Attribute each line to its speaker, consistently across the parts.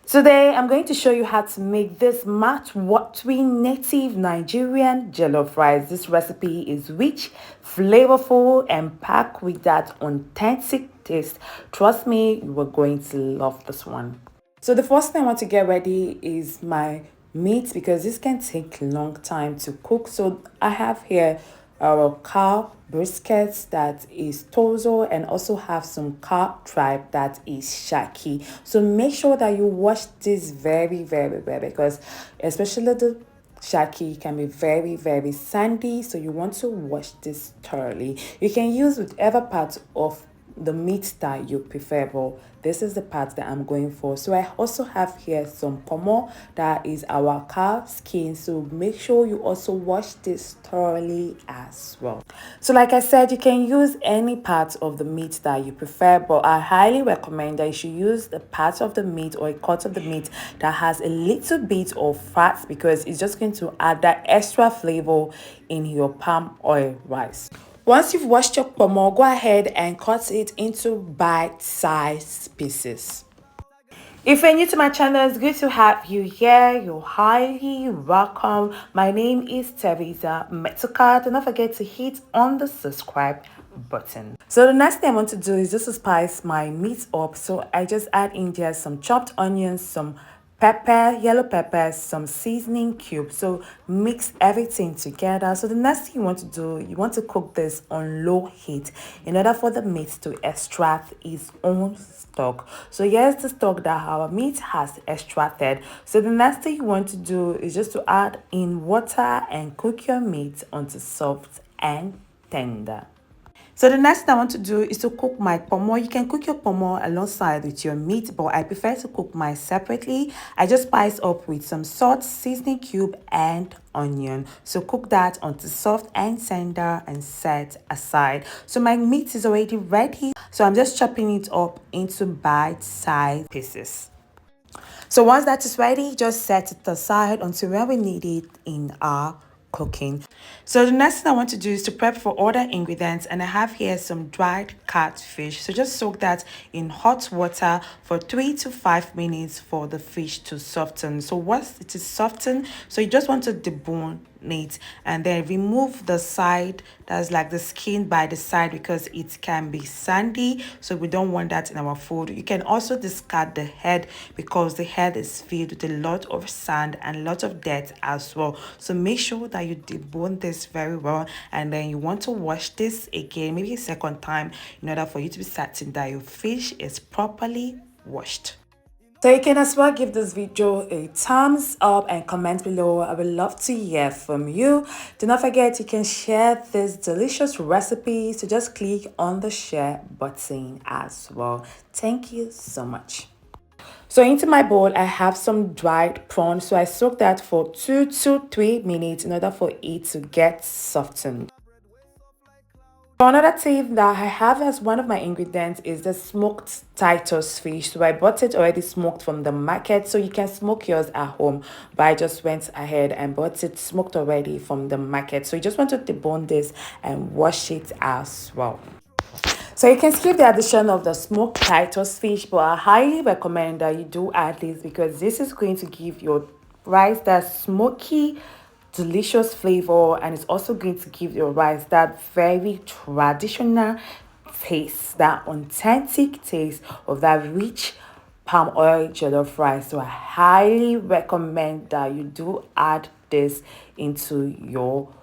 Speaker 1: Today, I'm going to show you how to make this mouth-watering native Nigerian jollof rice. This recipe is rich, flavorful, and packed with that authentic taste. Trust me, you are going to love this one. So the first thing I want to get ready is my meat because this can take a long time to cook. So I have here our cow brisket that is torso and also have some cow tripe that is shaki. So make sure that you wash this very well because especially the shaki can be very sandy, so you want to wash this thoroughly. You can use whichever part of the meat that you prefer, but this is the part that I'm going for. So I also have here some Ponmo, that is our cow skin, so make sure you also wash this thoroughly as well. So like I said, you can use any part of the meat that you prefer, but I highly recommend that you should use the part of the meat or a cut of the meat that has a little bit of fat because it's just going to add that extra flavor in your palm oil rice. Once you've washed your pomo, go ahead and cut it into bite-sized pieces. If you're new to my channel, it's good to have you here. You're highly welcome. My name is Teresa Metsuka. Do not forget to hit on the subscribe button. So the next thing I want to do is just to spice my meat up. So I just add in there some chopped onions, some pepper, yellow pepper, some seasoning cubes. So mix everything together. So the next thing you want to do, you want to cook this on low heat in order for the meat to extract its own stock. So here's the stock that our meat has extracted. So the next thing you want to do is just to add in water and cook your meat until soft and tender. So the next thing I want to do is to cook my pomo. You can cook your pomo alongside with your meat, but I prefer to cook mine separately. I just spice up with some salt, seasoning cube, and onion. So cook that until soft and tender and set aside. So my meat is already ready. So I'm just chopping it up into bite-sized pieces. So once that is ready, just set it aside until when we need it in our cooking. So the next thing I want to do is to prep for other ingredients, and I have here some dried catfish. So just soak that in hot water for 3 to 5 minutes for the fish to soften. So once it is softened, so you just want to debone it and then remove the side, that's like the skin by the side, because it can be sandy, so we don't want that in our food. You can also discard the head because the head is filled with a lot of sand and a lot of dirt as well. So make sure that you debone this very well, and then you want to wash this again, maybe a second time, in order for you to be certain that your fish is properly washed. So you can as well give this video a thumbs up and comment below. I would love to hear from you. Do not forget you can share this delicious recipe, so just click on the share button as well. Thank you so much. So into my bowl, I have some dried prawn. So I soak that for 2 to 3 minutes in order for it to get softened. Another tip that I have as one of my ingredients is the smoked Titus fish. So I bought it already smoked from the market, so you can smoke yours at home, but I just went ahead and bought it smoked already from the market. So you just want to debone this and wash it as well. So you can skip the addition of the smoked Titus fish, but I highly recommend that you do add this because this is going to give your rice that smoky, delicious flavor, and it's also going to give your rice that very traditional taste, that authentic taste of that rich palm oil jollof rice. So I highly recommend that you do add this into your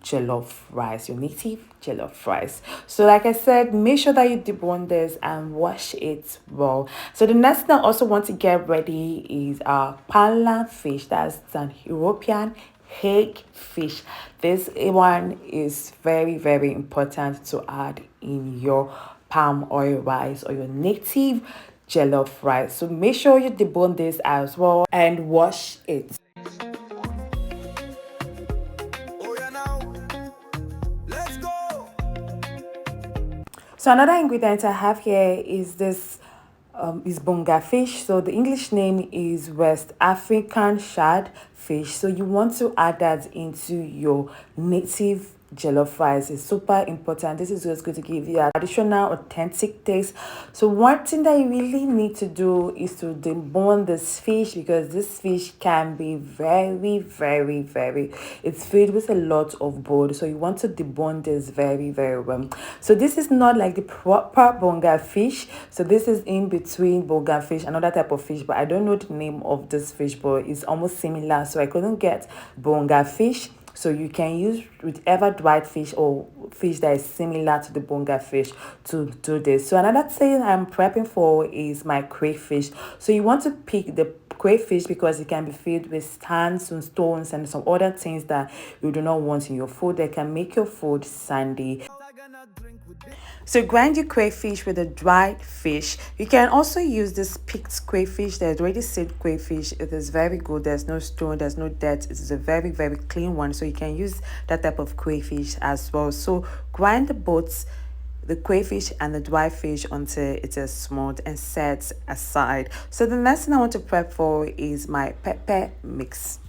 Speaker 1: jollof rice, your native jollof rice. So like I said, make sure that you debone this and wash it well. So the next thing I also want to get ready is our Panla fish. That's an European hake fish. This one is very important to add in your palm oil rice or your native jollof rice. So make sure you debone this as well and wash it. So another ingredient I have here is this is Bonga Fish. So the English name is West African shad fish. So you want to add that into your native jollof rice is super important. This is just going to give you a traditional authentic taste. So one thing that you really need to do is to debone this fish, because this fish can be very, it's filled with a lot of blood, so you want to debone this very well. So this is not like the proper bonga fish, so this is in between bonga fish, another type of fish, but I don't know the name of this fish, but it's almost similar, so I couldn't get bonga fish. So you can use whichever dried fish or fish that is similar to the bonga fish to do this. So another thing I'm prepping for is my crayfish. So you want to pick the crayfish because it can be filled with sands and stones and some other things that you do not want in your food that can make your food sandy. So grind your crayfish with a dried fish. You can also use this picked crayfish. There's already sealed crayfish. It is very good. There's no stone, there's no dirt. It is a very clean one. So you can use that type of crayfish as well. So grind both the crayfish and the dry fish until it is smooth and set aside. So the next thing I want to prep for is my pepper mix.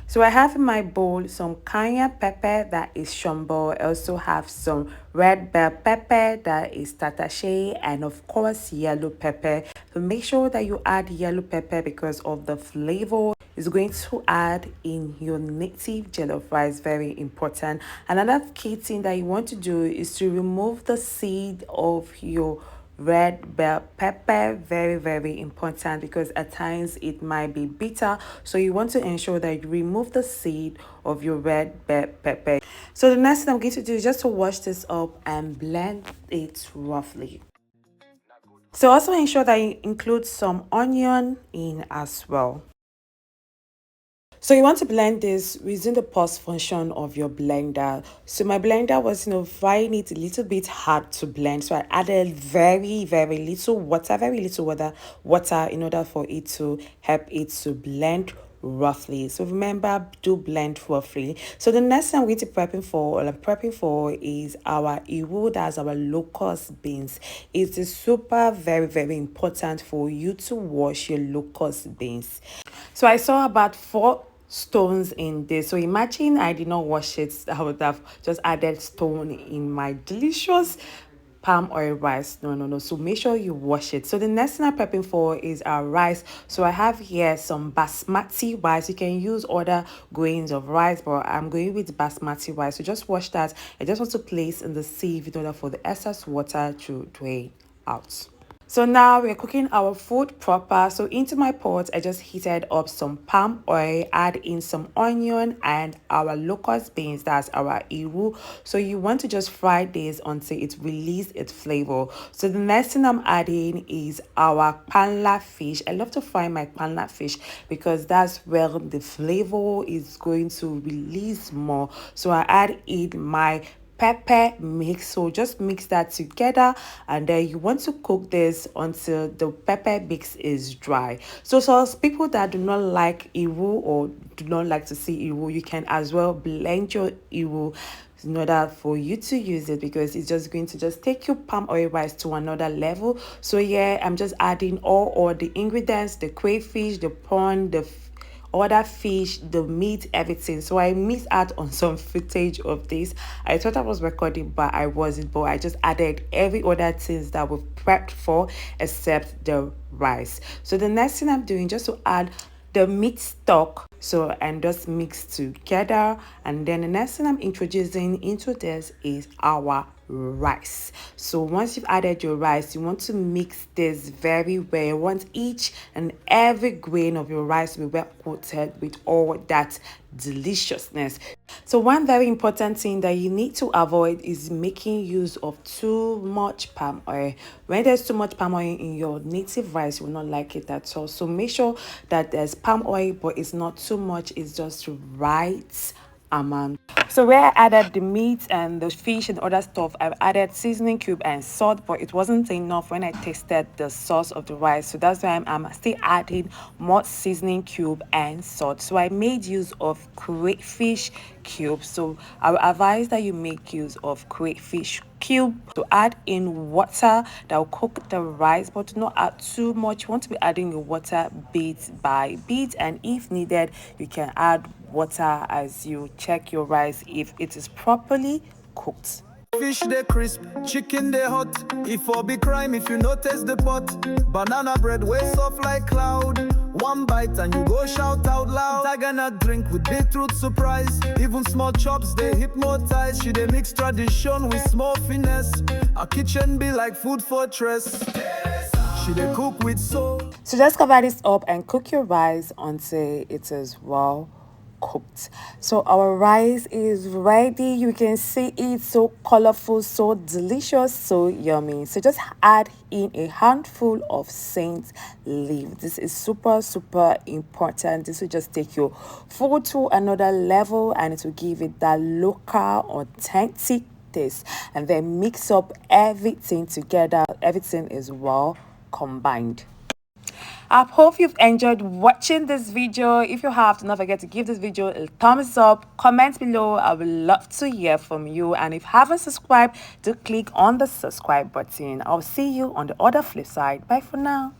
Speaker 1: So I have in my bowl some cayenne pepper, that is Shombo. I also have some red bell pepper, that is Tatashe, and of course yellow pepper. So make sure that you add yellow pepper because of the flavor is going to add in your native jollof rice. Very important. Another key thing that you want to do is to remove the seed of your red bell pepper. Very important, because at times it might be bitter, so you want to ensure that you remove the seed of your red bell pepper. So the next thing I'm going to do is just to wash this up and blend it roughly. So also ensure that you include some onion in as well. So you want to blend this using the pause function of your blender. So my blender was, finding it a little bit hard to blend. So I added very little water, water in order for it to help it to blend roughly. So remember, do blend roughly. So the next thing I'm going to I'm prepping for is our iru, that's our locust beans. It is super very important for you to wash your locust beans. So I saw about 4 stones in this. So imagine I did not wash it. I would have just added stone in my delicious palm oil rice. No. So make sure you wash it. So the next thing I'm prepping for is our rice. So I have here some basmati rice. You can use other grains of rice, but I'm going with basmati rice. So just wash that. I just want to place in the sieve in order for the excess water to drain out. So now we're cooking our food proper. So into my pot, I just heated up some palm oil, add in some onion and our locust beans, that's our iru. So you want to just fry this until it releases its flavor. So the next thing I'm adding is our panla fish. I love to fry my panla fish because that's where the flavor is going to release more. So I add in my pepper mix. So just mix that together, and then you want to cook this until the pepper mix is dry. So people that do not like iru or do not like to see iru, you can as well blend your iru in order for you to use it, because it's just going to just take your palm oil rice to another level. So yeah, I'm just adding all the ingredients, the crayfish, the prawn, the other fish, the meat, everything. So I missed out on some footage of this. I thought I was recording, but I wasn't. But I just added every other things that we've prepped for except the rice. So the next thing I'm doing, just to add the meat stock, so and just mix together. And then the next thing I'm introducing into this is our rice. So once you've added your rice, you want to mix this very well. You want each and every grain of your rice to be well coated with all that deliciousness. So one very important thing that you need to avoid is making use of too much palm oil. When there's too much palm oil in your native rice, you will not like it at all. So make sure that there's palm oil, but it's not too much, it's just right amount. So where I added the meat and the fish and other stuff, I've added seasoning cube and salt, but it wasn't enough when I tasted the sauce of the rice. So that's why I'm still adding more seasoning cube and salt. So I made use of crayfish cube. So I will advise that you make use of crayfish cube to add in water that will cook the rice, but do not add too much. You want to be adding your water bit by bit, and if needed, you can add water as you check your rice if it is properly cooked.
Speaker 2: Fish they crisp, chicken they hot. If all be crime if you notice the pot. Banana bread way soft like cloud. One bite and you go shout out loud. Tiger nut drink with beetroot surprise. Even small chops they hypnotize. She they mix tradition with small finesse. Our kitchen be like food fortress. She they cook with soul.
Speaker 1: So just cover this up and cook your rice until it is well cooked. So our rice is ready. You can see it, so colorful, so delicious, so yummy. So just add in a handful of saint leaf. This is super important. This will just take your food to another level, and it will give it that local authentic taste. And then mix up everything together. Everything is well combined. I hope you've enjoyed watching this video. If you have, do not forget to give this video a thumbs up, comment below. I would love to hear from you, and if you haven't subscribed, do click on the subscribe button. I'll see you on the other flip side. Bye for now.